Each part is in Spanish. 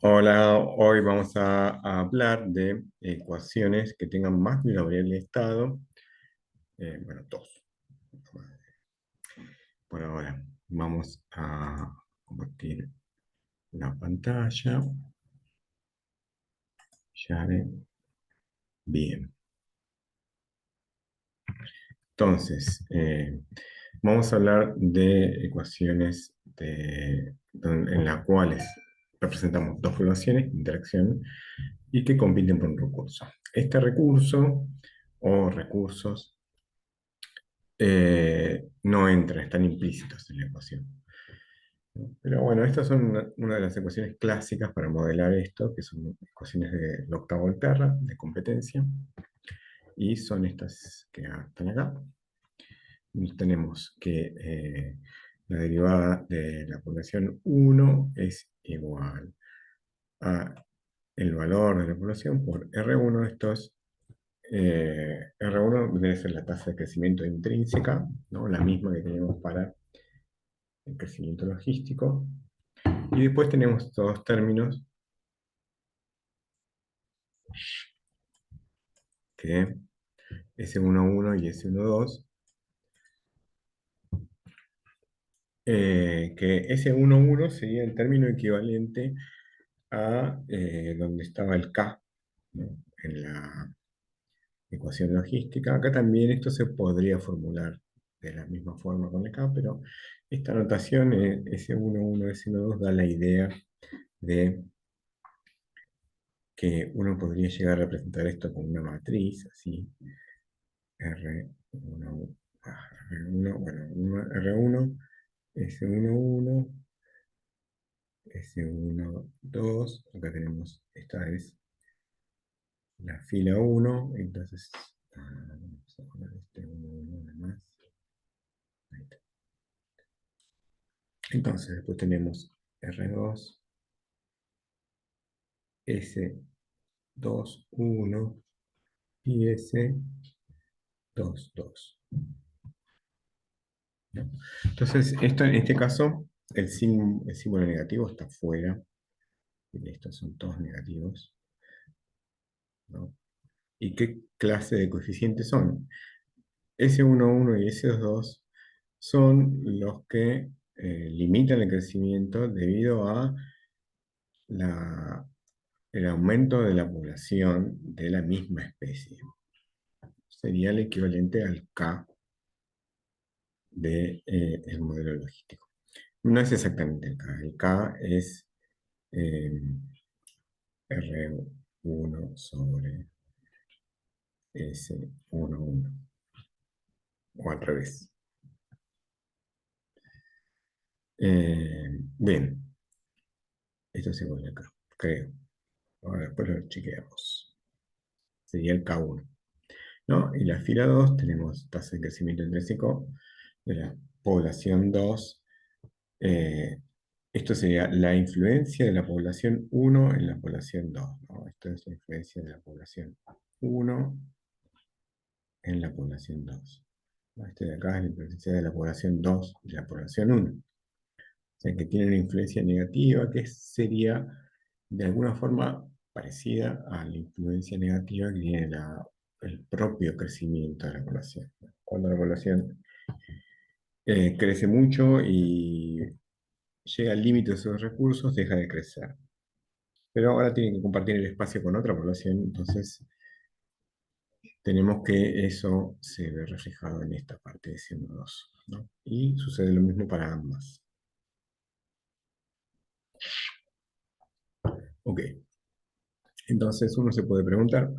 Hola, hoy vamos a hablar de ecuaciones que tengan más de una variable de estado. Bueno, dos. Por ahora, vamos a compartir la pantalla. Share. Bien. Entonces, vamos a hablar de ecuaciones en las cuales representamos dos poblaciones de interacción y que compiten por un recurso. Este recurso o recursos no entran, están implícitos en la ecuación, ¿no? Pero bueno, estas son una de las ecuaciones clásicas para modelar esto, que son ecuaciones de octavo-Volterra, de competencia, y son estas que están acá. Y tenemos que la derivada de la población 1 es igual a el valor de la población por R1. R1 debe ser la tasa de crecimiento intrínseca, ¿no? La misma que tenemos para el crecimiento logístico. Y después tenemos estos dos términos que S11 y S12, que S11 sería el término equivalente a donde estaba el K, ¿no? En la ecuación logística. Acá también esto se podría formular de la misma forma con el K, pero esta notación S11, S12 da la idea de que uno podría llegar a representar esto con una matriz, así, R1, R1, bueno, R1, S11, S12, acá tenemos, esta es la fila 1, entonces, vamos a poner este 1 más. Ahí está. Entonces, después tenemos R2, S21 y S22. ¿No? Entonces, esto en este caso, el símbolo negativo está fuera. Y estos son todos negativos, ¿no? ¿Y qué clase de coeficientes son? S11 y S22 son los que limitan el crecimiento debido a la- el aumento de la población de la misma especie. Sería el equivalente al K del modelo logístico. No es exactamente el K. El K es eh, R1 sobre S11, o al revés. Bien, esto se vuelve acá, creo. Ahora después lo chequeamos. Sería el K1, ¿no? Y la fila 2 tenemos tasa de crecimiento intrínseco de la población 2. Eh, Esto sería la influencia de la población 1 en la población 2, ¿no? Esto es la influencia de la población 1 en la población 2. ¿No? Este de acá es la influencia de la población 2 de la población 1. O sea, que tiene una influencia negativa, que sería de alguna forma parecida a la influencia negativa que tiene el propio crecimiento de la población. Cuando la población crece mucho y llega al límite de sus recursos, deja de crecer. Pero ahora tiene que compartir el espacio con otra población, entonces tenemos que eso se ve reflejado en esta parte de siendo 2, ¿no? Y sucede lo mismo para ambas. Ok, entonces uno se puede preguntar,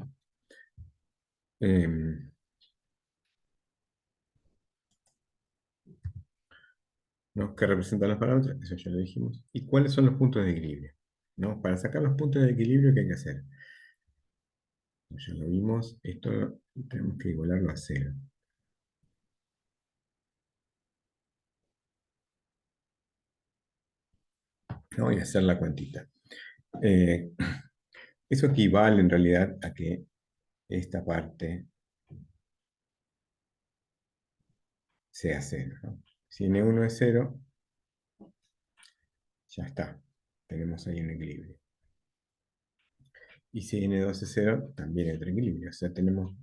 em, ¿no? ¿Qué representan los parámetros? Eso ya lo dijimos. ¿Y cuáles son los puntos de equilibrio? ¿No? Para sacar los puntos de equilibrio, ¿qué hay que hacer? Ya lo vimos, esto tenemos que igualarlo a cero, ¿no? Y hacer la cuantita. Eh, Eso equivale en realidad a que esta parte sea cero, ¿no? Si N1 es cero, ya está. Tenemos ahí un equilibrio. Y si n2 es 0, también hay otro equilibrio. O sea, tenemos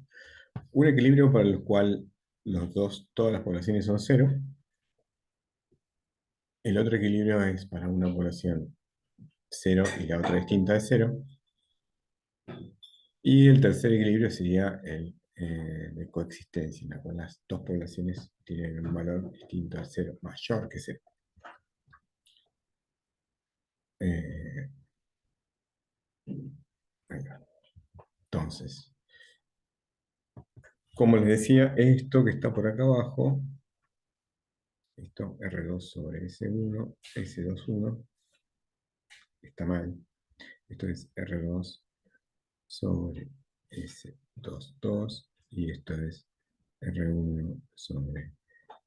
un equilibrio para el cual todas las poblaciones son 0. El otro equilibrio es para una población 0 y la otra distinta de 0. Y el tercer equilibrio sería el de coexistencia, en la cual las dos poblaciones tienen un valor distinto a 0, mayor que 0. Eh, ahí va. Entonces, como les decía, esto que está por acá abajo, esto R2 sobre S1, S21, está mal. Esto es R2 sobre S22 y esto es R1 sobre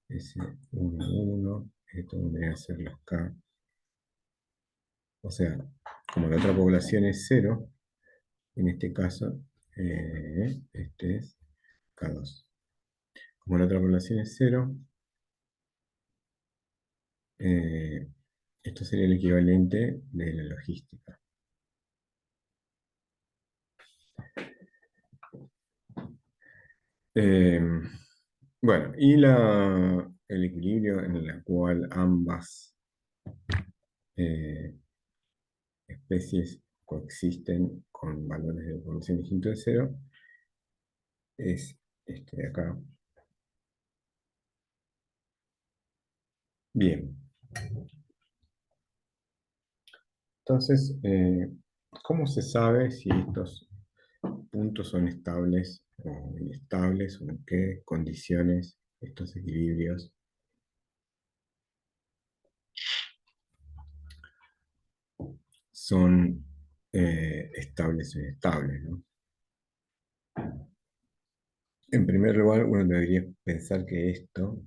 S11. Esto vendría a ser los K. O sea, como la otra población es 0, en este caso, este es K2. Como la otra población es 0, eh, esto sería el equivalente de la logística. Eh, bueno, y el equilibrio en el cual ambas eh, especies coexisten con valores de población distintos de 0 es este de acá. Bien, entonces, ¿cómo se sabe si estos puntos son estables o inestables, o en qué condiciones estos equilibrios son estables o inestables, ¿no? En primer lugar, uno debería pensar que esto,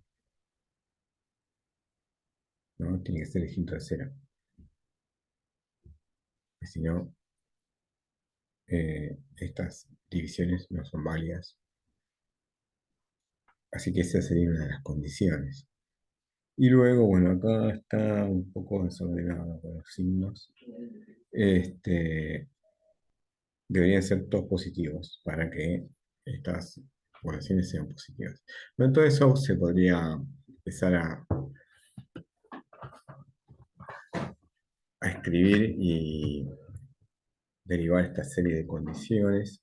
¿no?, tiene que ser distinto de 0, porque si no, estas divisiones no son válidas. Así que esa sería una de las condiciones. Y luego, bueno, acá está un poco desordenado con los signos. Deberían ser todos positivos para que estas poblaciones sean positivas. Bueno, todo eso se podría empezar a escribir y derivar esta serie de condiciones.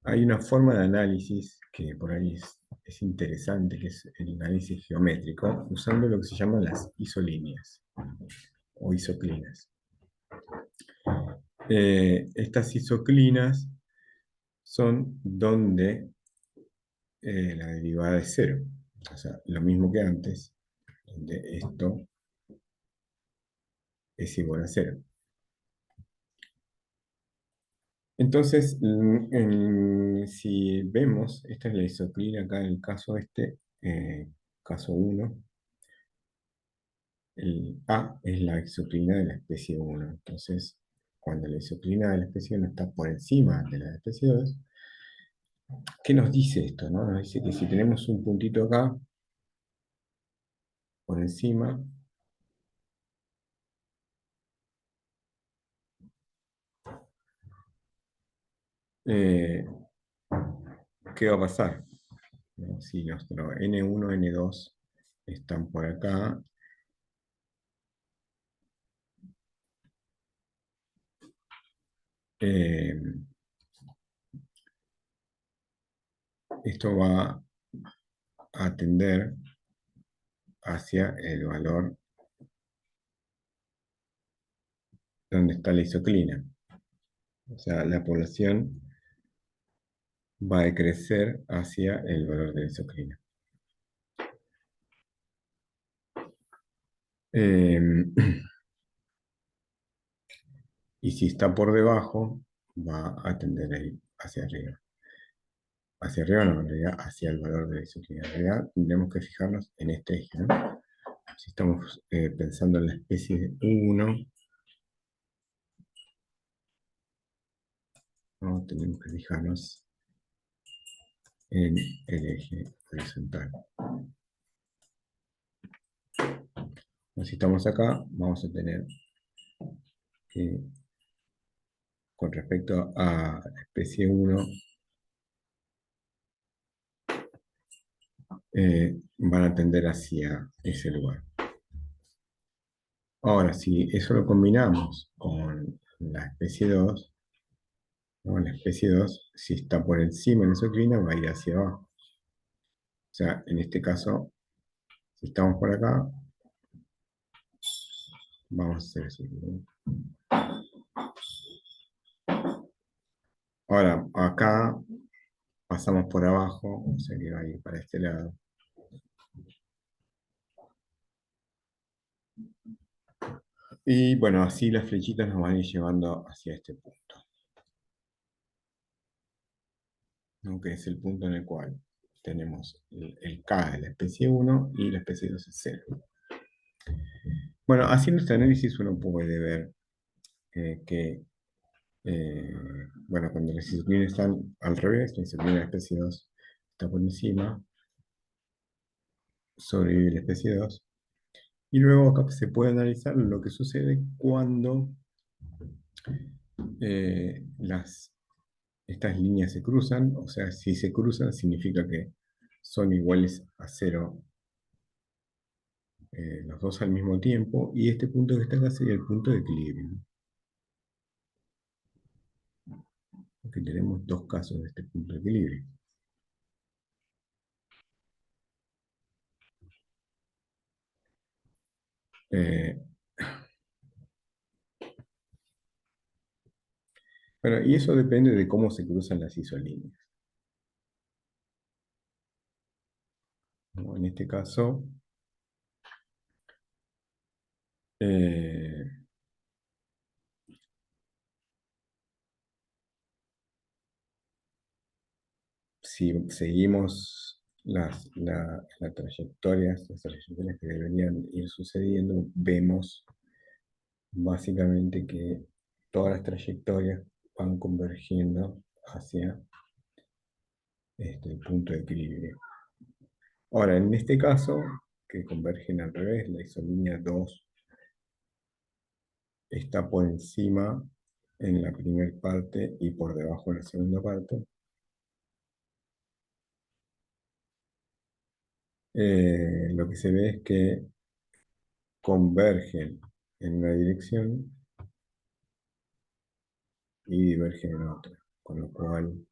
Hay una forma de análisis que por ahí es interesante, que es el análisis geométrico, usando lo que se llaman las isolíneas o isoclinas. Estas isoclinas son donde la derivada es 0. O sea, lo mismo que antes, donde esto es igual a 0. Entonces, si vemos, esta es la isoclina acá en el caso caso 1, el A es la isoclina de la especie 1. Entonces, cuando la isoclina de la especie 1 está por encima de la de la especie 2, ¿qué nos dice esto, no? Nos dice que si tenemos un puntito acá, por encima, eh, ¿qué va a pasar? ¿No? Si nuestro N1, N2 están por acá, eh, esto va a tender hacia el valor donde está la isoclina. O sea, la población va a decrecer hacia el valor de la isoclina. Eh, y si está por debajo, va a tender a ir hacia arriba. Hacia arriba no, en realidad hacia el valor de la isoclina. En realidad tendremos que fijarnos en este eje, ¿no? Si estamos pensando en la especie 1, ¿no?, tenemos que fijarnos en el eje horizontal. Si estamos acá, vamos a tener que con respecto a la especie uno van a tender hacia ese lugar. Ahora, si eso lo combinamos con la especie 2, ¿no? La especie 2, si está por encima de la isocrina, va a ir hacia abajo. O sea, en este caso, si estamos por acá, vamos a hacer eso. Ahora, acá pasamos por abajo, o sea que va a ir para este lado. Y bueno, así las flechitas nos van a ir llevando hacia este punto, ¿no? Que es el punto en el cual tenemos el K de la especie uno y la especie 2 es 0. Bueno, haciendo este análisis uno puede ver que, eh, bueno, cuando las disciplinas están al revés, la disciplina de la especie 2 está por encima, sobrevive la especie 2. Y luego acá se puede analizar lo que sucede cuando estas líneas se cruzan, o sea, si se cruzan significa que son iguales a 0 los dos al mismo tiempo, y este punto que está acá sería el punto de equilibrio. Aquí tenemos dos casos de este punto de equilibrio. Eh, bueno, y eso depende de cómo se cruzan las isolíneas, ¿no? En este caso, eh, si seguimos las trayectorias que deberían ir sucediendo, vemos básicamente que todas las trayectorias van convergiendo hacia el punto de equilibrio. Ahora, en este caso, que convergen al revés, la isolínea 2 está por encima en la primera parte y por debajo en la segunda parte. Lo que se ve es que convergen en una dirección y divergen en otra, con lo cual,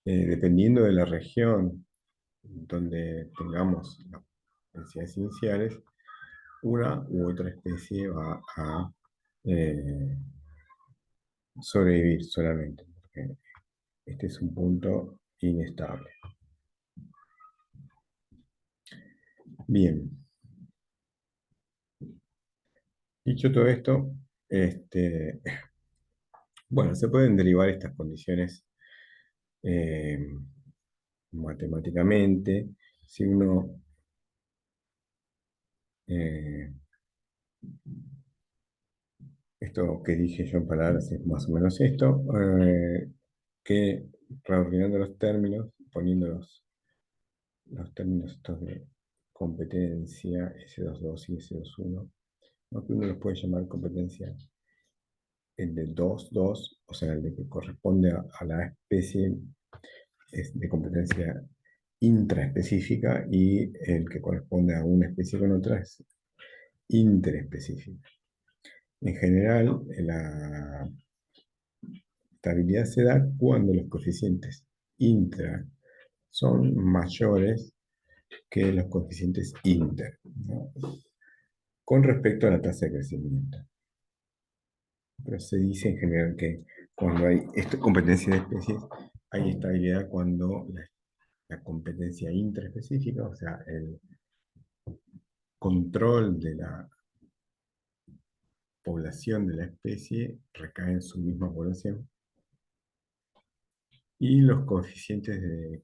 dependiendo de la región donde tengamos las densidades iniciales, una u otra especie va a eh, sobrevivir solamente, porque este es un punto inestable. Bien, dicho todo esto, este, bueno, se pueden derivar estas condiciones eh, matemáticamente. Si uno eh, esto que dije yo en palabras es más o menos esto, que reordenando los términos, poniendo los términos estos de competencia, S22 y S21, ¿no? Que uno los puede llamar competencia, el de 2-2, o sea, el de que corresponde a la especie, es de competencia intraespecífica, y el que corresponde a una especie con otra es interespecífica. En general, la estabilidad se da cuando los coeficientes intra son mayores que los coeficientes inter, ¿no? Con respecto a la tasa de crecimiento. Pero se dice en general que cuando hay competencia de especies, hay estabilidad cuando la competencia intraespecífica, o sea, el control de la población de la especie recae en su misma población, y los coeficientes de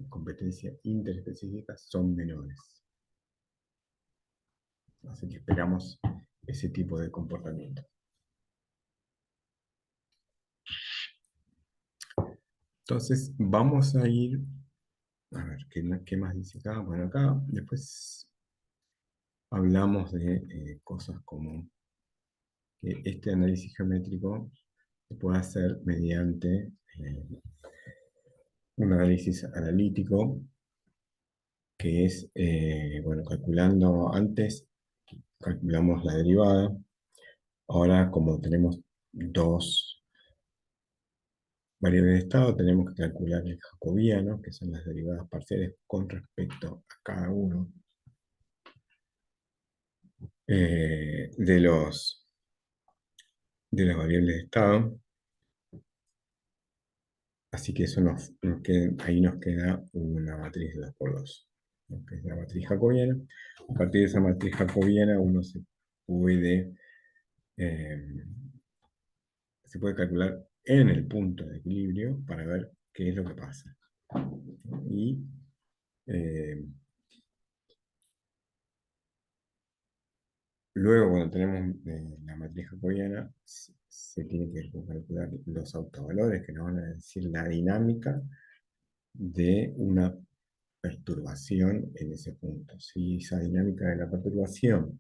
competencia interespecífica son menores. Así que esperamos ese tipo de comportamiento. Entonces, vamos a ir a ver qué más dice acá. Bueno, acá después hablamos de cosas como que este análisis geométrico se puede hacer mediante un análisis analítico, que es, bueno, calculando antes, calculamos la derivada. Ahora, como tenemos dos variables de estado, tenemos que calcular el jacobiano, que son las derivadas parciales con respecto a cada uno de las variables de estado. Así que eso ahí nos queda una matriz de 2 por 2, ¿no? Que es la matriz jacobiana. A partir de esa matriz jacobiana uno puede, eh, se puede calcular en el punto de equilibrio para ver qué es lo que pasa. Y eh, luego, cuando tenemos la matriz jacobiana, se tiene que calcular los autovalores que nos van a decir la dinámica de una perturbación en ese punto. Si esa dinámica de la perturbación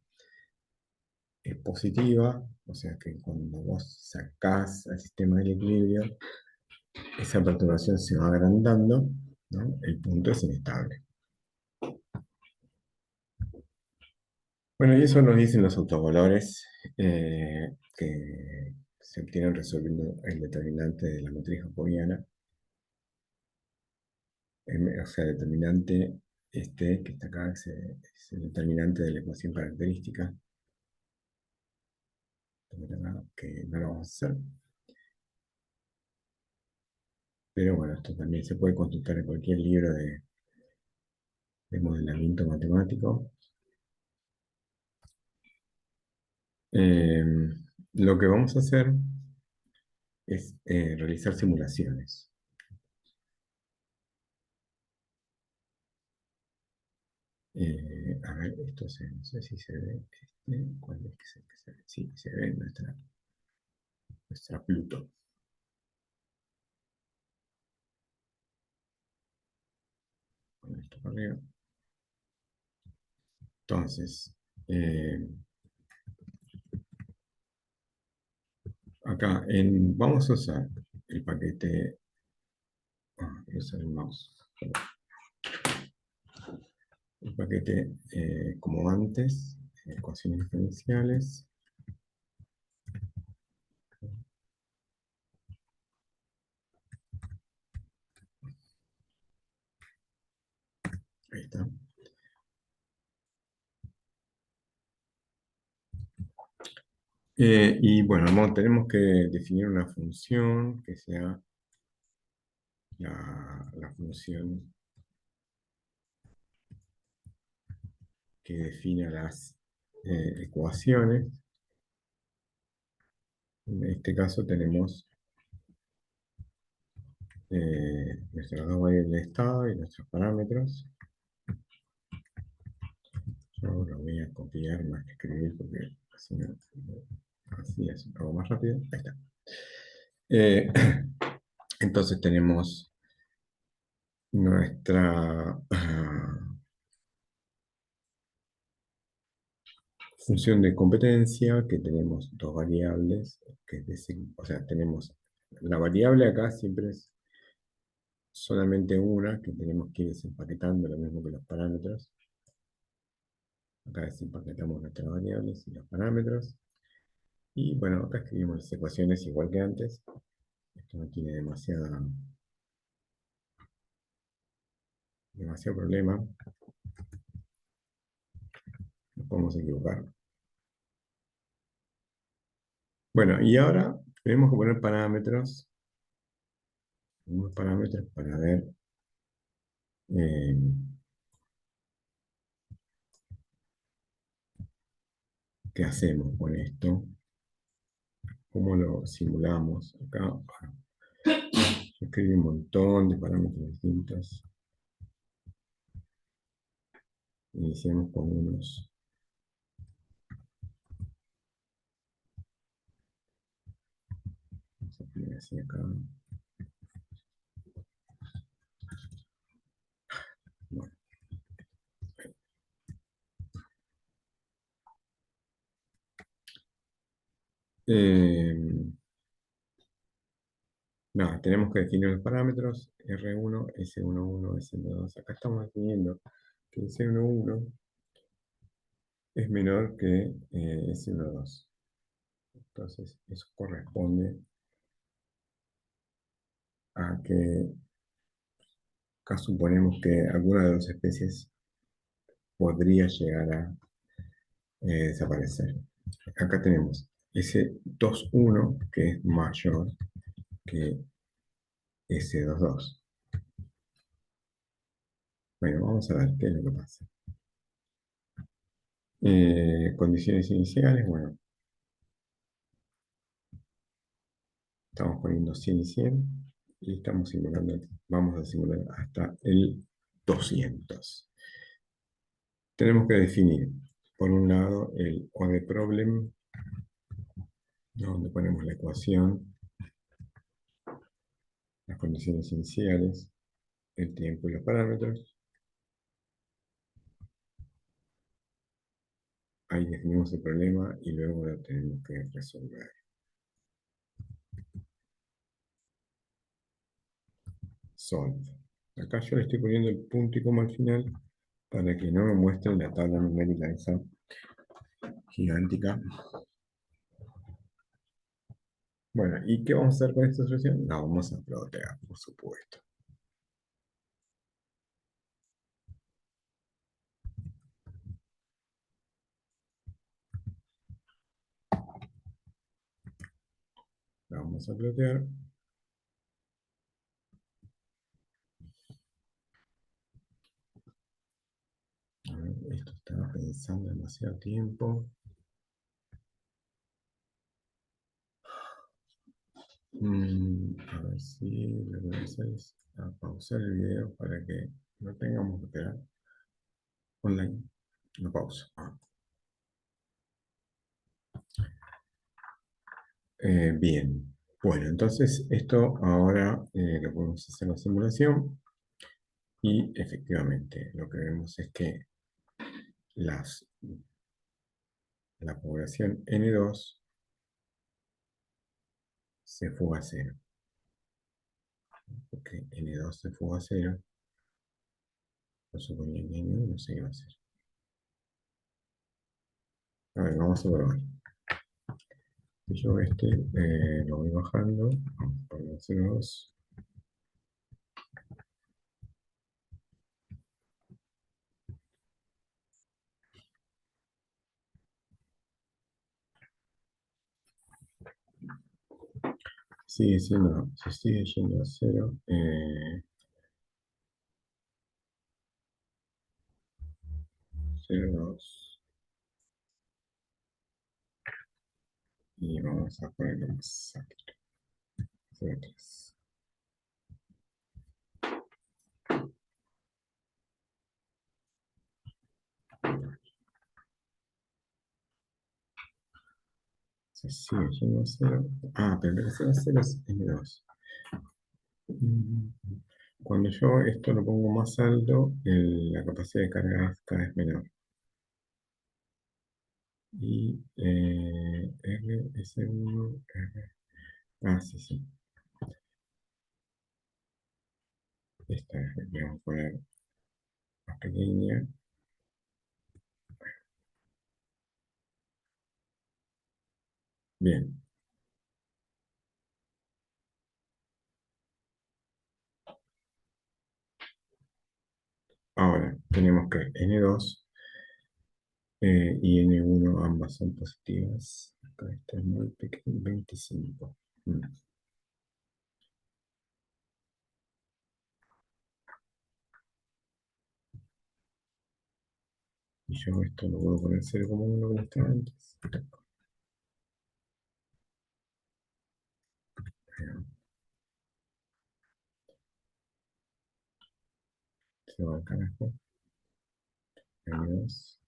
es positiva, o sea que cuando vos sacás al sistema del equilibrio, esa perturbación se va agrandando, ¿no? El punto es inestable. Bueno, y eso nos dicen los autovalores que se obtienen resolviendo el determinante de la matriz jacobiana, o sea, el determinante este que está acá es el determinante de la ecuación característica, que no lo vamos a hacer. Pero bueno, esto también se puede consultar en cualquier libro de modelamiento matemático. Eh, lo que vamos a hacer es realizar simulaciones. A ver, no sé si se ve. ¿Cuál es que se ve? Sí, se ve nuestra Pluto. Poner esto para arriba. Entonces, eh, acá vamos a usar el paquete. Voy a usar el mouse. El paquete como antes, ecuaciones diferenciales. Ahí está. Y bueno, tenemos que definir una función que sea la función que defina las ecuaciones. En este caso tenemos nuestras dos variables de estado y nuestros parámetros. Yo lo voy a copiar más que escribir porque así es, hago más rápido. Ahí está. Eh, entonces tenemos nuestra función de competencia, que tenemos dos variables, o sea, tenemos la variable acá siempre es solamente una, que tenemos que ir desempaquetando, lo mismo que los parámetros. Acá desempaquetamos nuestras variables y los parámetros. Y bueno, acá escribimos las ecuaciones igual que antes. Esto no tiene demasiado problema. Nos podemos equivocar. Bueno, y ahora tenemos que poner parámetros. Unos parámetros para ver eh, qué hacemos con esto. ¿Cómo lo simulamos? Acá yo escribí un montón de parámetros distintos. Iniciamos con unos. Vamos a poner así acá. Bueno, Eh, nada, tenemos que definir los parámetros R1, S11, S12. Acá estamos definiendo que S11 es menor que S12. Entonces, eso corresponde a que acá suponemos que alguna de las especies podría llegar a desaparecer. Acá tenemos S21 que es mayor que S22. Bueno, vamos a ver qué es lo que pasa. Condiciones iniciales, bueno, estamos poniendo 100 y 100 y estamos simulando, vamos a simular hasta el 200. Tenemos que definir, por un lado, el ODE problem, donde ponemos la ecuación, las condiciones iniciales, el tiempo y los parámetros. Ahí definimos el problema y luego lo tenemos que resolver. Solve. Acá yo le estoy poniendo el punto y coma al final para que no me muestre la tabla numérica esa gigántica. Bueno, ¿y qué vamos a hacer con esta solución? La vamos a plotear, por supuesto. La vamos a plotear. A ver, esto estaba pensando demasiado tiempo. A ver si lo que voy a hacer es pausar el video para que no tengamos que esperar online. Lo pauso. Bien. Bueno, entonces esto ahora lo podemos hacer la simulación y efectivamente lo que vemos es que las, la población N2 se fuga a cero, porque N2 se fuga a cero, por suponía que N1 se iba a hacer. A ver, vamos a probar. Si yo lo voy bajando, vamos a poner 0,2. Se sigue yendo a cero. 0,2. Y vamos a ponerlo más alto. 0,3. Se sigue yendo a cero. Ah, pero el 0 a 0 es N2. Mm, Cuando yo esto lo pongo más alto, la capacidad de carga cada vez menor. Y R, S1, R. Ah, sí, sí. Esta es la que vamos a poner más pequeña. Bien. Ahora tenemos que N2 y N1 ambas son positivas. Acá está muy pequeño, 25. Mm. Y yo esto lo puedo poner 0,1 como estaba antes. Se va al carajo. N2.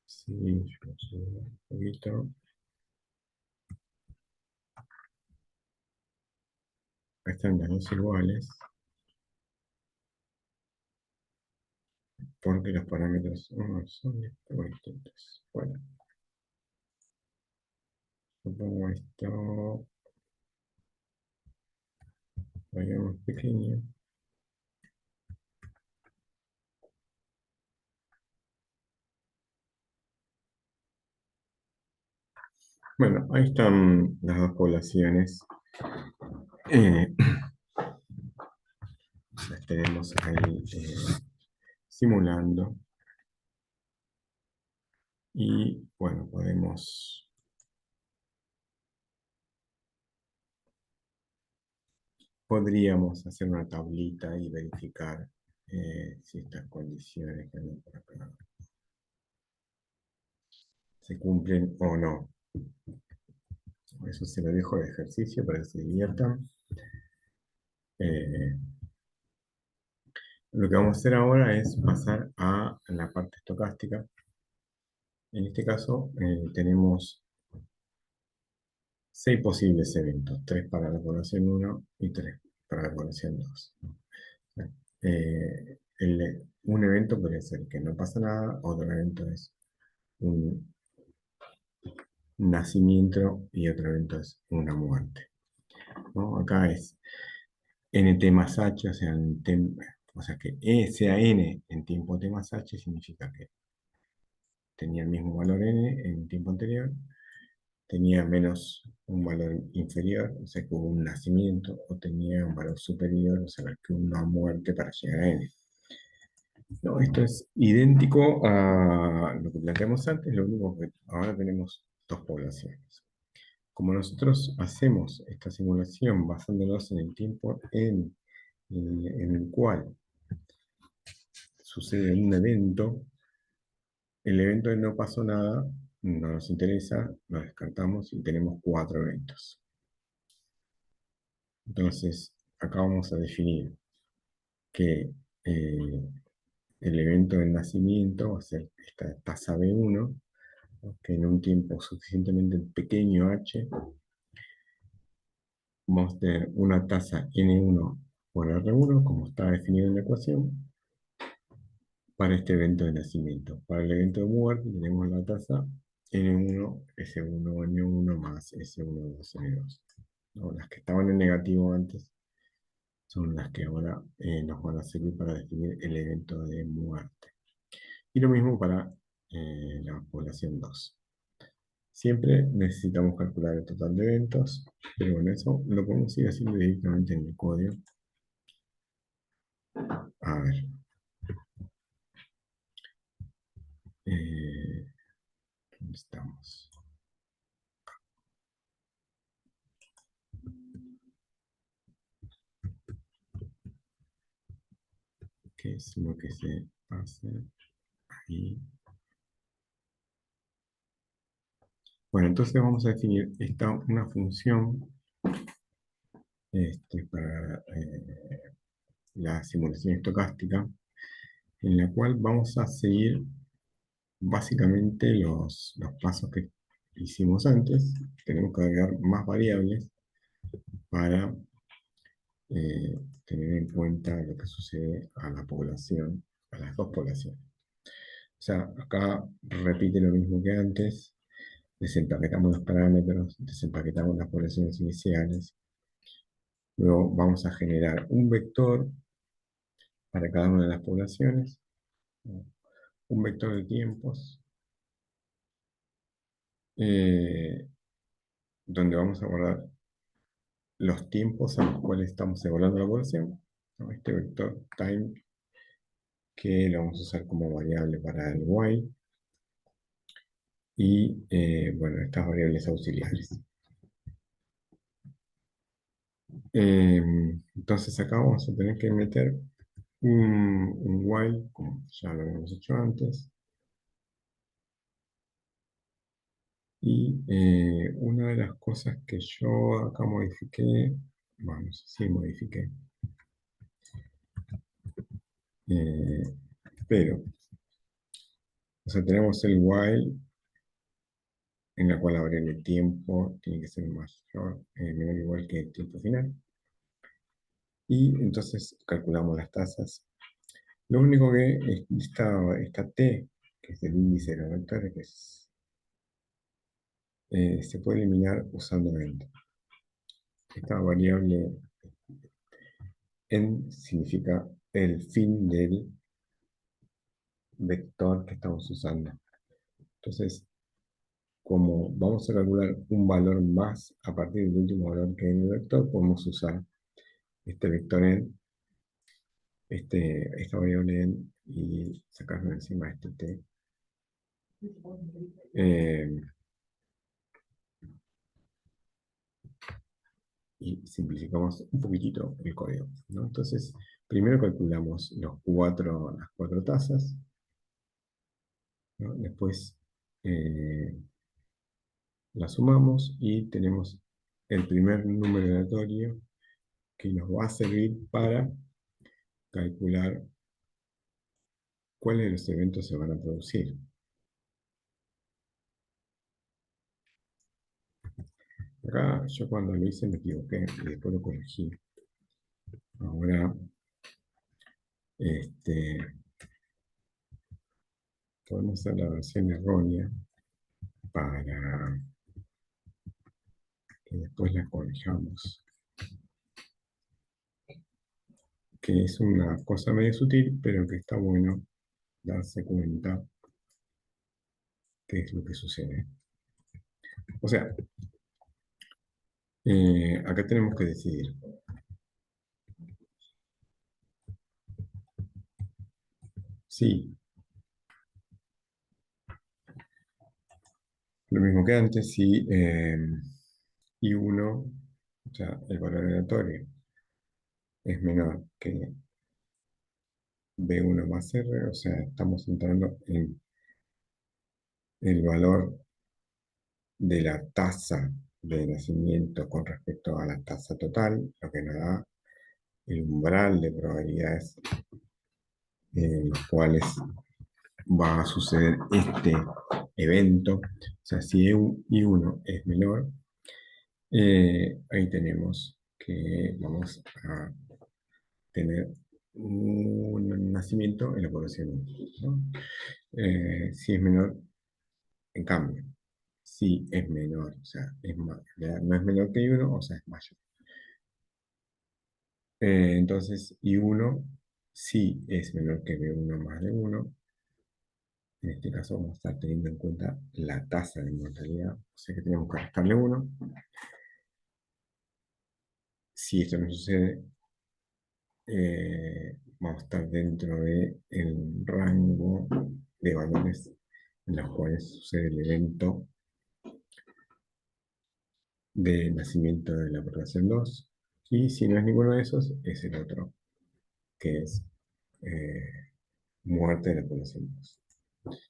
Sí, yo lo subo un poquito. Acá están las dos iguales, porque los parámetros son distintos. Bueno, Yo pongo esto, más pequeño. Bueno, ahí están las dos poblaciones. Eh, las tenemos ahí simulando. Y bueno, podríamos hacer una tablita y verificar si estas condiciones que andan por acá se cumplen o no. Eso se lo dejo de ejercicio para que se diviertan. Eh, lo que vamos a hacer ahora es pasar a la parte estocástica. En este caso tenemos 6 posibles eventos, 3 para la población 1 y 3 para la población 2. Un evento podría ser que no pasa nada, otro evento es un nacimiento y otro evento es una muerte, ¿no? Acá es nt más h, o sea que e sea n en tiempo t más h significa que tenía el mismo valor n en el tiempo anterior, tenía menos un valor inferior, o sea que hubo un nacimiento, o tenía un valor superior, o sea que una muerte para llegar a n. No, esto es idéntico a lo que planteamos antes, lo único que ahora tenemos dos poblaciones. Como nosotros hacemos esta simulación basándonos en el tiempo en el cual sucede un evento, el evento de no pasó nada no nos interesa, lo descartamos y tenemos 4 eventos. Entonces, acá vamos a definir que el evento del nacimiento va a ser esta tasa B1, ¿no? Que en un tiempo suficientemente pequeño h, vamos a tener una tasa N1 por R1, como está definido en la ecuación, para este evento de nacimiento. Para el evento de muerte tenemos la tasa N1, S1, N1 más S1, N2. ¿No? Las que estaban en negativo antes son las que ahora nos van a servir para definir el evento de muerte. Y lo mismo para la población 2. Siempre necesitamos calcular el total de eventos, pero bueno, eso lo podemos ir haciendo directamente en el código. A ver. Eh, ¿Dónde estamos? ¿Qué es lo que se hace ahí? Bueno, entonces vamos a definir una función para la simulación estocástica, en la cual vamos a seguir básicamente los pasos que hicimos antes. Tenemos que agregar más variables para tener en cuenta lo que sucede a la población, a las dos poblaciones. O sea, acá repite lo mismo que antes, desempaquetamos los parámetros, desempaquetamos las poblaciones iniciales, luego vamos a generar un vector para cada una de las poblaciones, ¿no? Un vector de tiempos, eh, donde vamos a guardar los tiempos a los cuales estamos evaluando la población, ¿no? Este vector time que lo vamos a usar como variable para el while, y bueno, estas variables auxiliares. Entonces acá vamos a tener que meter un while, como ya lo habíamos hecho antes, y una de las cosas que yo acá modifiqué, vamos, sí modifiqué, eh, pero, o sea, tenemos el while en la cual la variable tiempo tiene que ser mayor, menor o igual que el tiempo final, y entonces calculamos las tasas. Lo único que esta t, que es el índice de los vectores, que es se puede eliminar usando end. Esta variable end significa el fin del vector que estamos usando. Entonces, como vamos a calcular un valor más a partir del último valor que hay en el vector, podemos usar este vector end, esta variable end, y sacarlo encima este t. Eh, y simplificamos un poquitito el código, ¿no? Entonces, primero calculamos las cuatro tasas, ¿no? Después las sumamos y tenemos el primer número aleatorio que nos va a servir para calcular cuáles de los eventos se van a producir. Acá yo cuando lo hice me equivoqué y después lo corregí. Ahora, podemos hacer la versión errónea para que después la corrijamos. Que es una cosa medio sutil, pero que está bueno darse cuenta qué es lo que sucede. O sea, acá tenemos que decidir si lo mismo que antes, si I1, o sea, el valor aleatorio, es menor que B1 más R, o sea, estamos entrando en el valor de la tasa de nacimiento con respecto a la tasa total, lo que nos da el umbral de probabilidades en los cuales va a suceder este evento. O sea, si I1 es menor, ahí tenemos que vamos a tener un nacimiento en la población 1, ¿no? Si es menor, en cambio, si es menor, o sea, no es menor que I1, o sea, es mayor. Entonces, I1 si es menor que B1 más B1. En este caso vamos a estar teniendo en cuenta la tasa de mortalidad, o sea que tenemos que restarle 1. Si esto no sucede, vamos a estar dentro del rango de valores en los cuales sucede el evento de nacimiento de la población 2. Y si no es ninguno de esos, es el otro, que es eh, muerte de la población 2.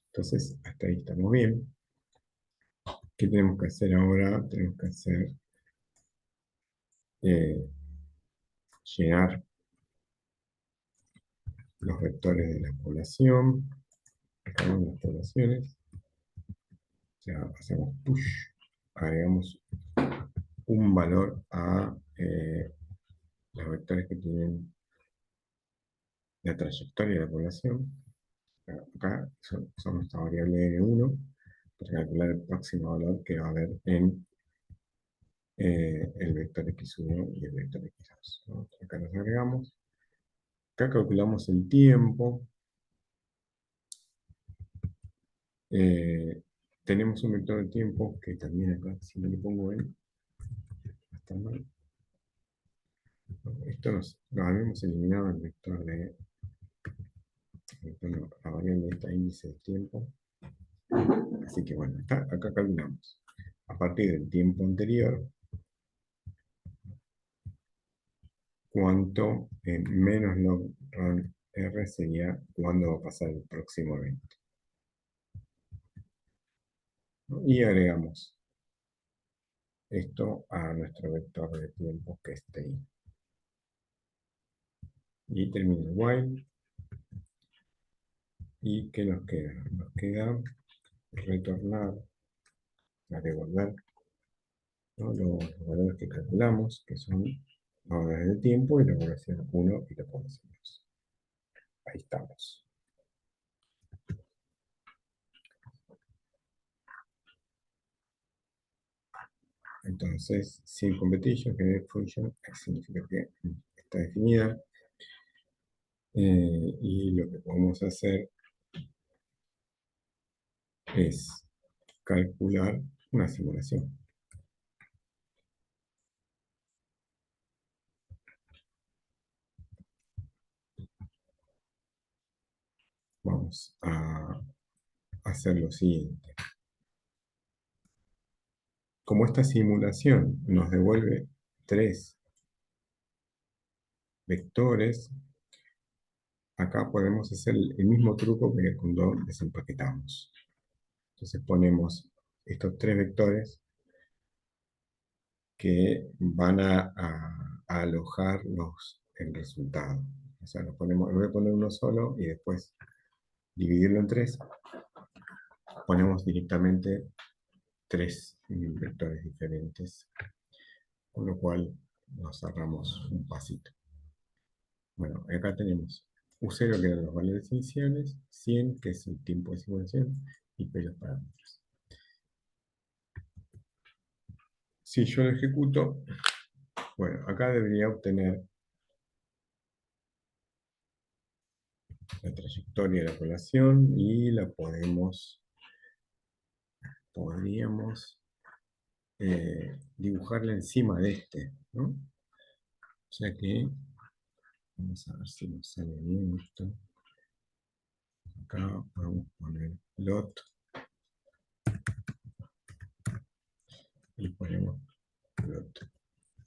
Entonces, hasta ahí estamos bien. ¿Qué tenemos que hacer ahora? Tenemos que hacer eh, llenar los vectores de la población, cada una de las poblaciones. O sea, hacemos push, agregamos un valor a los vectores que tienen la trayectoria de la población. Acá usamos esta variable N1 para calcular el próximo valor que va a haber en el vector x1 y el vector x2, ¿no? Acá los agregamos. Acá calculamos el tiempo. Eh, tenemos un vector de tiempo que también acá, si no le pongo n, está mal. Esto nos habíamos eliminado el vector de la variable de esta índice de tiempo. Así que bueno, acá calculamos a partir del tiempo anterior cuánto menos log R sería cuándo va a pasar el próximo evento, ¿no? Y agregamos esto a nuestro vector de tiempo que es TI. Y termina el while. ¿Y qué nos queda? Nos queda retornar, a devolver, ¿no? Los valores que calculamos, que son los valores de tiempo y la población 1 y la población 2. Ahí estamos. Entonces, sin competition, generate function, significa que está definida. Y lo que podemos hacer es calcular una simulación. Vamos a hacer lo siguiente. Como esta simulación nos devuelve 3 vectores, acá podemos hacer el mismo truco que cuando desempaquetamos. Entonces ponemos estos 3 vectores que van a alojar el resultado. O sea, los ponemos, en vez de poner uno solo y después dividirlo en 3, ponemos directamente 3 vectores diferentes, con lo cual nos ahorramos un pasito. Bueno, acá tenemos U0, que eran los valores iniciales, 100, que es el tiempo de simulación, y P los parámetros. Si yo lo ejecuto, bueno, acá debería obtener la trayectoria de la población y la podríamos dibujarla encima de este, ¿no? O sea que, vamos a ver si nos sale bien esto. Acá podemos poner plot y ponemos plot.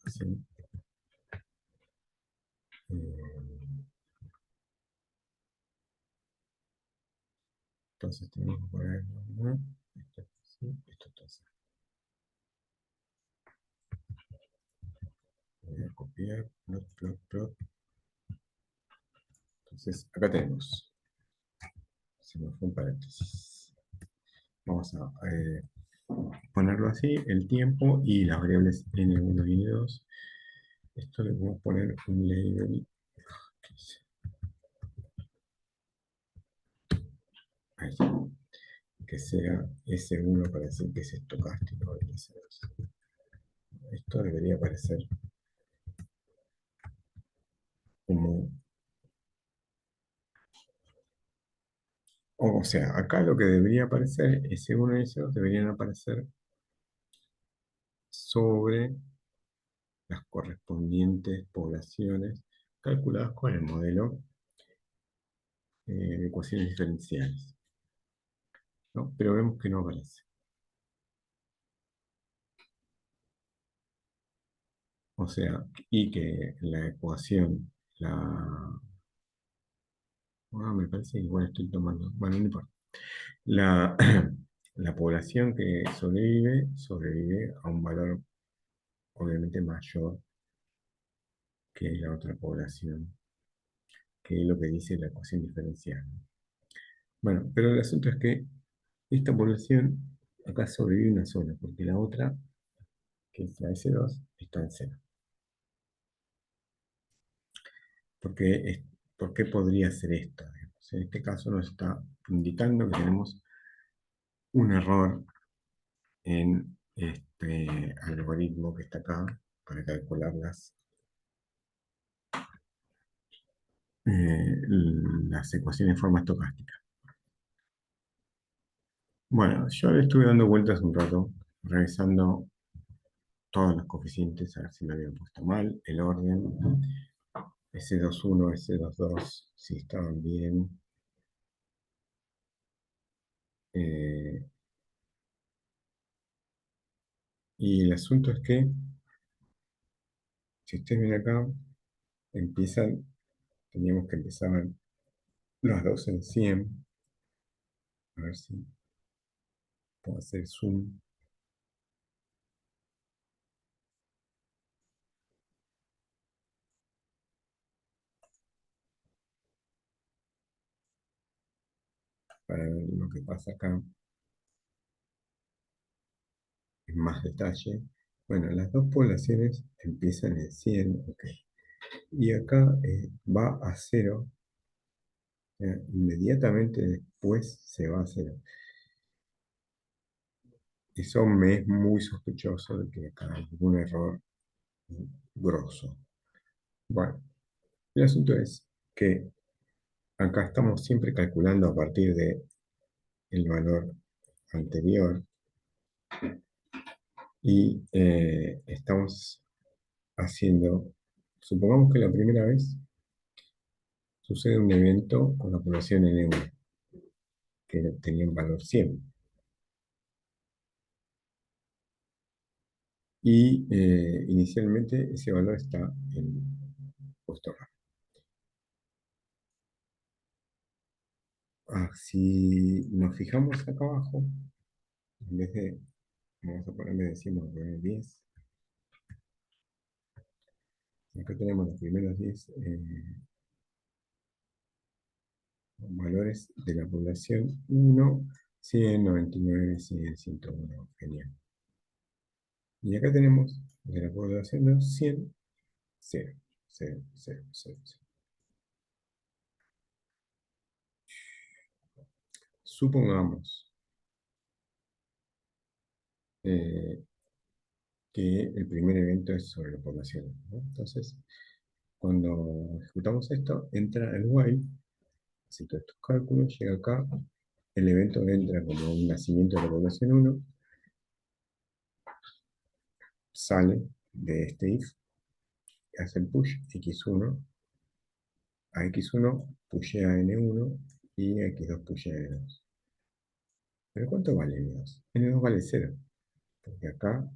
Así. Eh, entonces tenemos que poner, ¿no? Esto así, esto está así. Voy a copiar, plot, plot, plot. Entonces, acá tenemos. Se me fue un paréntesis. Vamos a ponerlo así, el tiempo y las variables n1 y n2. Esto le voy a poner un label. Ahí está. Que sea S1 para decir que es estocástico y S2. Esto debería aparecer como... O sea, acá lo que debería aparecer, S1 y S2 deberían aparecer sobre las correspondientes poblaciones calculadas con el modelo de ecuaciones diferenciales, ¿no? Pero vemos que no aparece. O sea, y que la ecuación, me parece que igual estoy tomando, bueno, no importa. La, la población que sobrevive a un valor obviamente mayor que la otra población, que es lo que dice la ecuación diferencial. Bueno, pero el asunto es que esta población acá sobrevive una sola, porque la otra, que es la S2, está en cero. Porque ¿por qué podría ser esto? Digamos? En este caso nos está indicando que tenemos un error en este algoritmo que está acá para calcular las ecuaciones en forma estocástica. Bueno, yo le estuve dando vueltas un rato, revisando todos los coeficientes, a ver si lo habían puesto mal, el orden, S21, S22, si estaban bien. Eh, y el asunto es que, si ustedes ven acá, empiezan, teníamos que empezar los dos en 100. A ver si puedo hacer zoom para ver lo que pasa acá en más detalle. Bueno, las dos poblaciones empiezan en 100, ok. Y acá va a 0, inmediatamente después se va a 0. eso me es muy sospechoso de que acá hay algún error grosso. Bueno, el asunto es que acá estamos siempre calculando a partir de el valor anterior y estamos haciendo, supongamos que la primera vez sucede un evento con la población N1 que tenía un valor 100 y inicialmente ese valor está en puesto A. Si nos fijamos acá abajo, en vez de, vamos a ponerle, decimos 10, acá tenemos los primeros 10 valores de la población 1, 100, 99, 100, 101, genial. Y acá tenemos de la población 2, 100, 0, 0, 0, 0, 0. Supongamos eh, que el primer evento es sobre la población, ¿no? Entonces, cuando ejecutamos esto, entra el while, hace todos estos cálculos, llega acá, el evento entra como un nacimiento de la población 1, sale de este if, hace el push x1 a x1, pushea n1 y a x2 pushea n2. ¿Pero cuánto vale n2? N2 vale 0, porque acá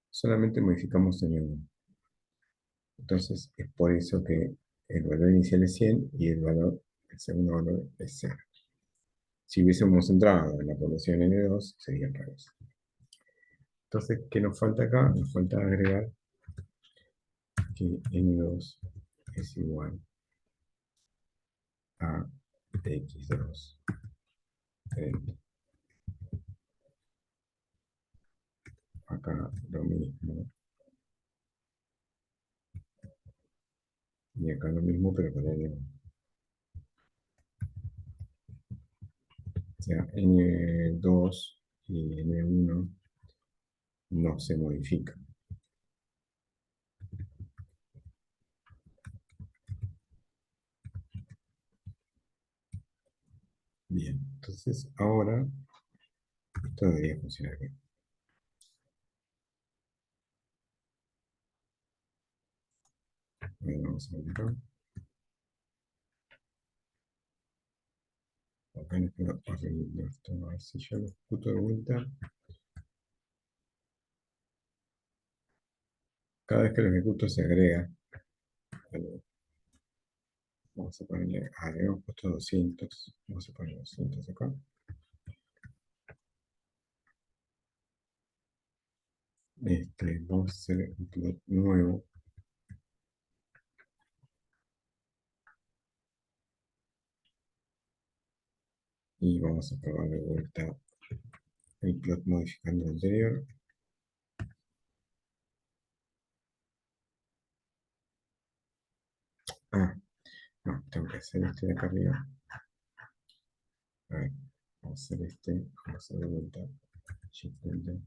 solamente modificamos n1. Entonces es por eso que el valor inicial es 100 y el segundo valor es 0. Si hubiésemos entrado en la población N2, sería al revés. Entonces, ¿qué nos falta acá? Nos falta agregar que N2 es igual a X2. Acá lo mismo. Y acá lo mismo, pero con N1. O sea, N2 y N1 no se modifican. Bien, entonces ahora esto debería funcionar bien. Bueno, vamos a ver acá. Acá nos queda horrible esto. A ver si yo lo ejecuto de vuelta. Cada vez que lo ejecuto se agrega. Vamos a ponerle, habíamos puesto 200. Vamos a poner 200 acá. Vamos a hacer un plot nuevo. Y vamos a probar de vuelta el plot modificando el anterior. Ah, no, tengo que hacer este de acá arriba. A ver, vamos a hacer vamos a hacer de vuelta. Shift Enter.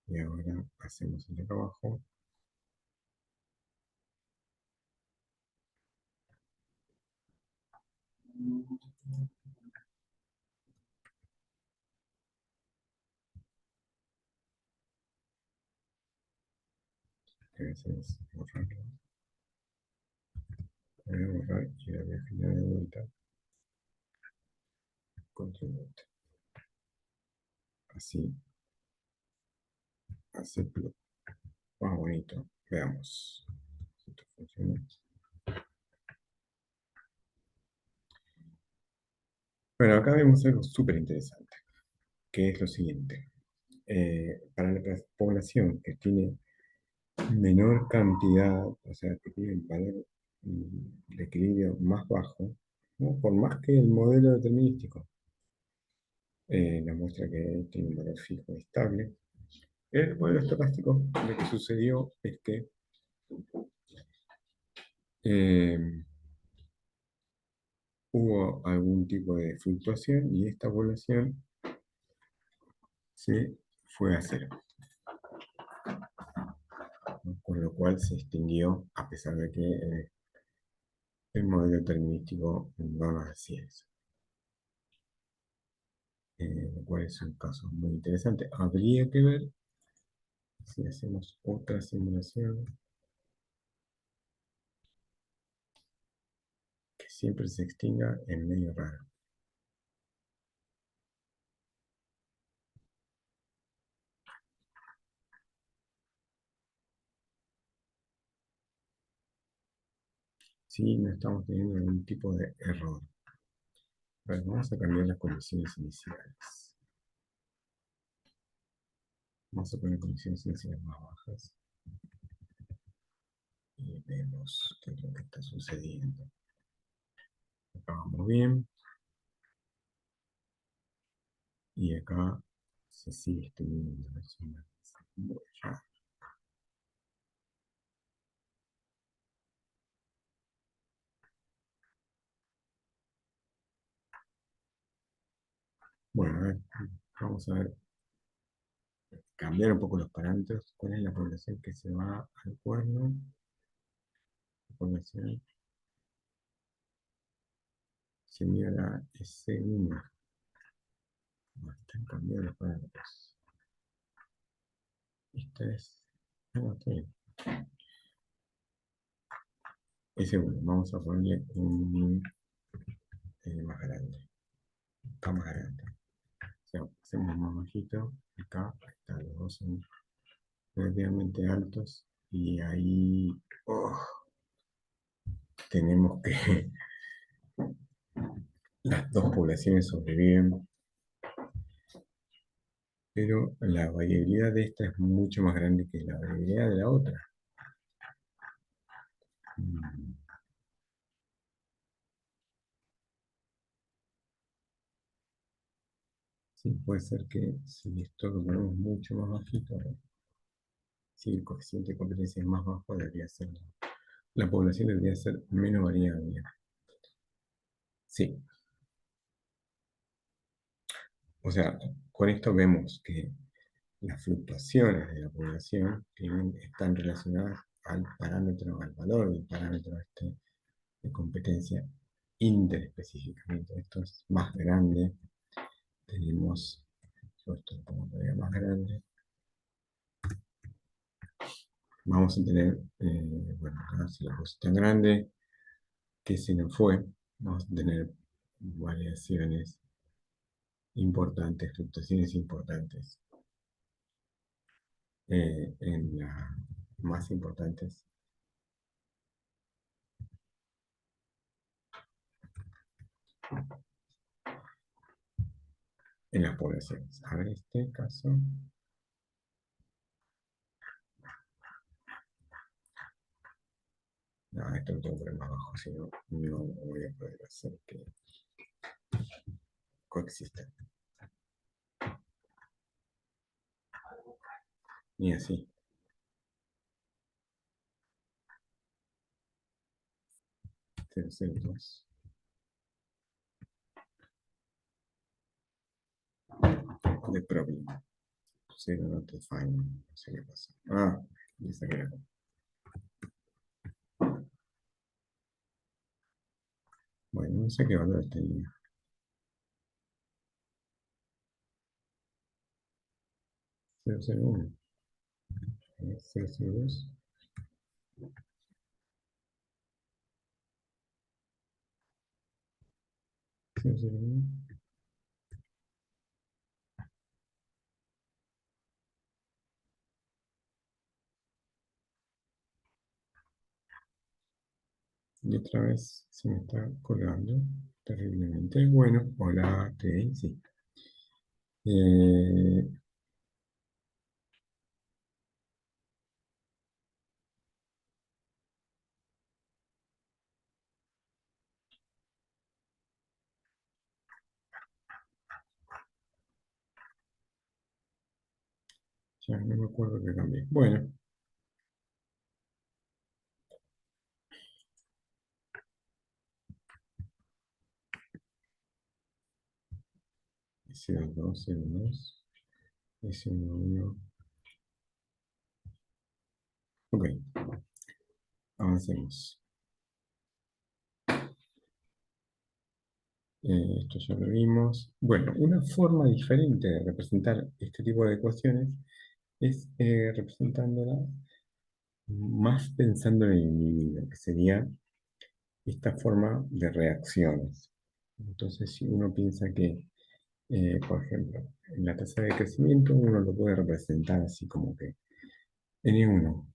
Y ahora hacemos el de acá abajo. Lo que voy a hacer es borrarlo. Lo voy a borrar y lo voy a generar de vuelta. Control V. Así hace el plot más bonito. Veamos si esto funciona. Bueno, acá vemos algo súper interesante, que es lo siguiente. Para la población que tiene menor cantidad, o sea, que tiene un valor de equilibrio más bajo, ¿no? Por más que el modelo determinístico nos muestra que tiene un valor fijo y estable, el modelo estocástico lo que sucedió es que eh, hubo algún tipo de fluctuación y esta población se fue a cero, ¿no? Con lo cual se extinguió a pesar de que el modelo determinístico no nos decía eso. Lo cual es un caso muy interesante. Habría que ver si hacemos otra simulación que siempre se extinga en medio raro. Si no estamos teniendo algún tipo de error. Bueno, vamos a cambiar las condiciones iniciales. Vamos a poner condiciones iniciales más bajas y vemos qué es lo que está sucediendo. Acá vamos bien y acá se sigue extendiendo la zona. Muy raro. Bueno, a ver, vamos a ver, cambiar un poco los parámetros. ¿Cuál es la población que se va al cuerno? La población se mide a la S1. No, están cambiando los parámetros. Esta es. No, está bien. S1. Vamos a ponerle un más grande. Acá más grande. O sea, hacemos más bajito. Acá está, los dos son relativamente altos. Y ahí tenemos que las dos poblaciones sobreviven, pero la variabilidad de esta es mucho más grande que la variabilidad de la otra. Mm, Sí, puede ser que si esto lo ponemos mucho más bajito, si el coeficiente de competencia es más bajo, debería ser, la población debería ser menos variable. Sí, o sea, con esto vemos que las fluctuaciones de la población están relacionadas al parámetro, al valor del parámetro de competencia interespecíficamente. Esto es más grande. Tenemos, yo esto lo pongo todavía más grande. Vamos a tener, bueno, acá si la puse tan grande, que se nos fue, vamos a tener variaciones importantes, fluctuaciones importantes, en las más importantes en las poblaciones. A ver, este caso, no, esto lo tengo que poner más abajo, si no, no voy a poder hacer que coexistan. Ni así. 0,02 de problema. Zero not defined. No sé qué pasa. Ah, y saqué la. Bueno, no sé qué valor tenía. 0,01. 0,02. 0,01. Y otra vez se me está colgando terriblemente. Bueno, hola, ok, sí. Eh, ya no me acuerdo qué cambié. Bueno, S2, S2, S11. Ok, avancemos. Esto ya lo vimos. Bueno, una forma diferente de representar este tipo de ecuaciones es representándola más pensando en el individuo, que sería esta forma de reacciones. Entonces, si uno piensa que, por ejemplo, en la tasa de crecimiento uno lo puede representar así como que N1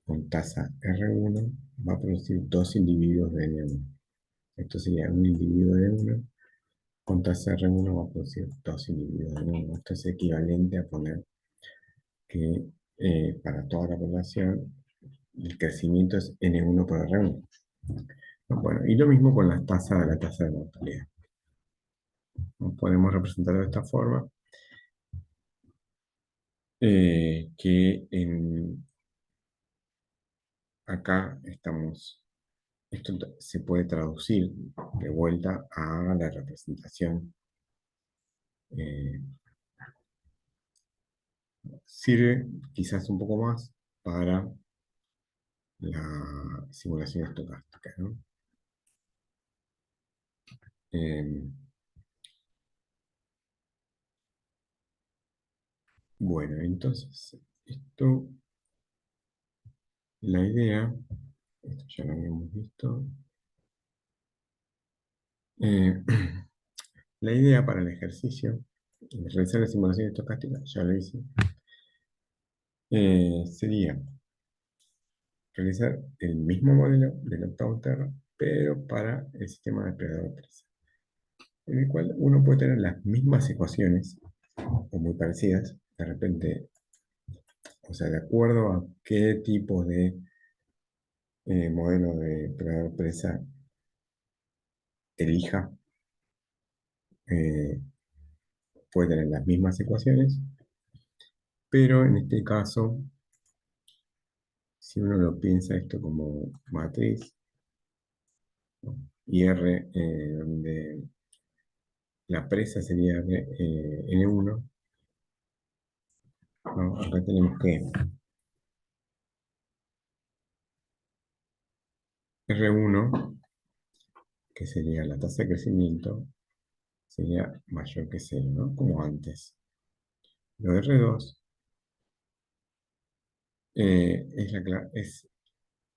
con tasa R1 va a producir dos individuos de N1. Esto sería un individuo de N1 con tasa R1 va a producir dos individuos de N1. Esto es equivalente a poner que para toda la población el crecimiento es N1 por R1. Bueno, y lo mismo con la tasa de mortalidad. Podemos representar de esta forma que acá estamos, esto se puede traducir de vuelta a la representación. eh, Sirve quizás un poco más para la simulación estocástica, ¿no? Eh, bueno, entonces, esto, la idea, esto ya lo habíamos visto. Eh, la idea para el ejercicio, de realizar la simulación estocástica, ya lo hice, sería realizar el mismo modelo del octavo terra, pero para el sistema depredador-presa, en el cual uno puede tener las mismas ecuaciones, o muy parecidas, de repente, o sea, de acuerdo a qué tipo de modelo de depredador-presa elija, eh, puede tener las mismas ecuaciones, pero en este caso, si uno lo piensa esto como matriz, ¿no? Y R, donde la presa sería N1, ¿no? Acá tenemos que R1, que sería la tasa de crecimiento, sería mayor que cero, ¿no? Como antes. Lo de R2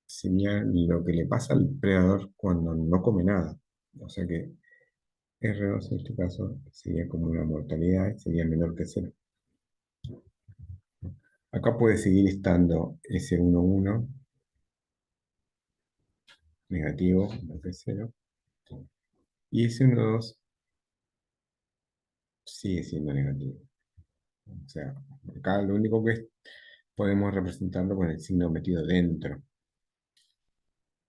sería lo que le pasa al predador cuando no come nada. O sea que R2 en este caso sería como una mortalidad, sería menor que cero. Acá puede seguir estando S11 negativo, menor que cero, y S12 sigue siendo negativo. O sea, acá lo único que podemos representarlo con el signo metido dentro.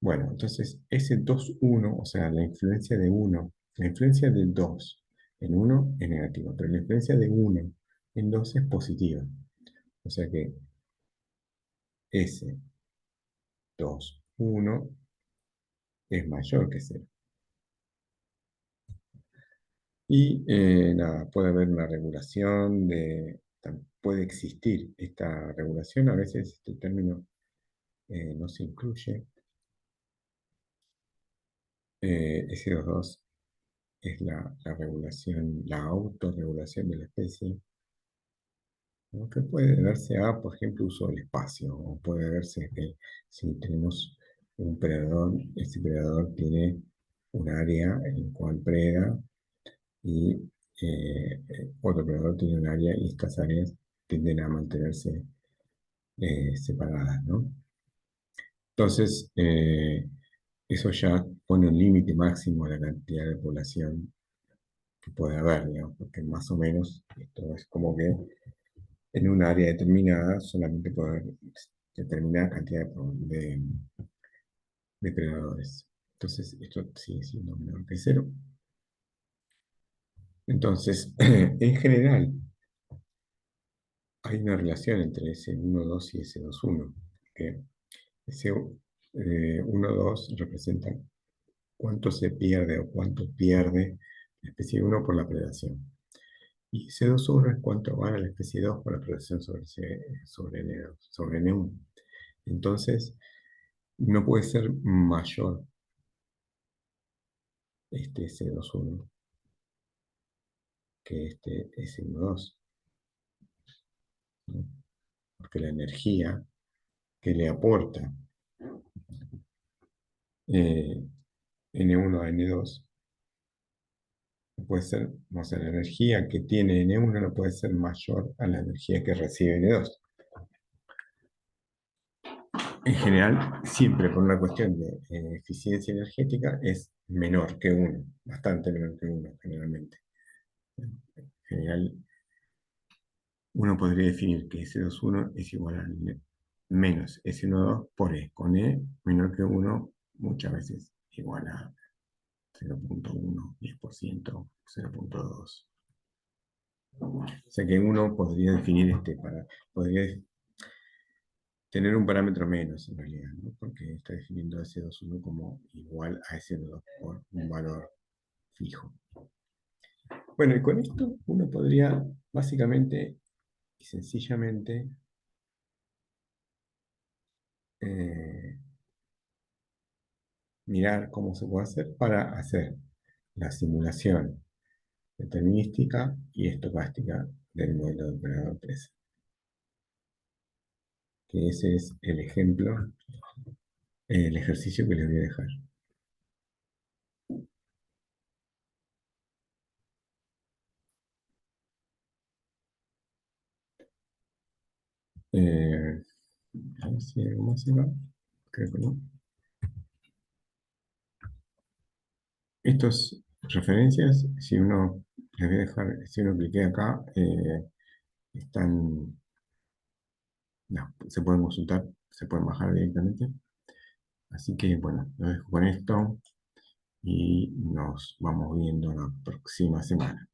Bueno, entonces ese 2,1, o sea, la influencia de 1, la influencia de 2 en 1 es negativa, pero la influencia de 1 en 2 es positiva. O sea que S21 es mayor que cero. Y nada, puede haber una regulación puede existir esta regulación, a veces este término no se incluye. S22 es la regulación, la autorregulación de la especie, ¿no? Que puede deberse a, por ejemplo, uso del espacio, o puede deberse que si tenemos un predador, ese predador tiene un área en el cual preda y otro predador tiene un área y estas áreas tienden a mantenerse separadas, ¿no? Entonces, eso ya pone un límite máximo a la cantidad de población que puede haber, digamos, porque más o menos esto es como que en un área determinada solamente puede haber determinada cantidad de depredadores. Entonces, esto sigue siendo menor que cero. Entonces, en general, hay una relación entre S12 y S21, que S12 representa cuánto se pierde o cuánto pierde la especie 1 por la predación. Y C2.1 es cuánto va a la especie 2 por la protección sobre N1. Entonces, no puede ser mayor este C2.1 que este S1.2, ¿no? Porque la energía que le aporta eh, N1 a N2 no puede ser, o sea, la energía que tiene N1 no puede ser mayor a la energía que recibe N2. En general, siempre por una cuestión de eficiencia energética es menor que uno, bastante menor que uno generalmente. En general, uno podría definir que S21 es igual a menos S12 por E, con E menor que uno muchas veces igual a 0.1, 10%, 0.2. O sea que uno podría definir podría tener un parámetro menos en realidad, ¿no? Porque está definiendo a S21 como igual a S2 por un valor fijo. Bueno, y con esto uno podría básicamente y sencillamente eh, mirar cómo se puede hacer para hacer la simulación determinística y estocástica del modelo de operador 3. Que ese es el ejemplo, el ejercicio que les voy a dejar. Eh, a ver si hay algo más acá. Creo que no. Estas referencias, si uno les voy a dejar, si uno cliquea acá, están, no, se pueden consultar, se pueden bajar directamente. Así que bueno, lo dejo con esto y nos vamos viendo la próxima semana.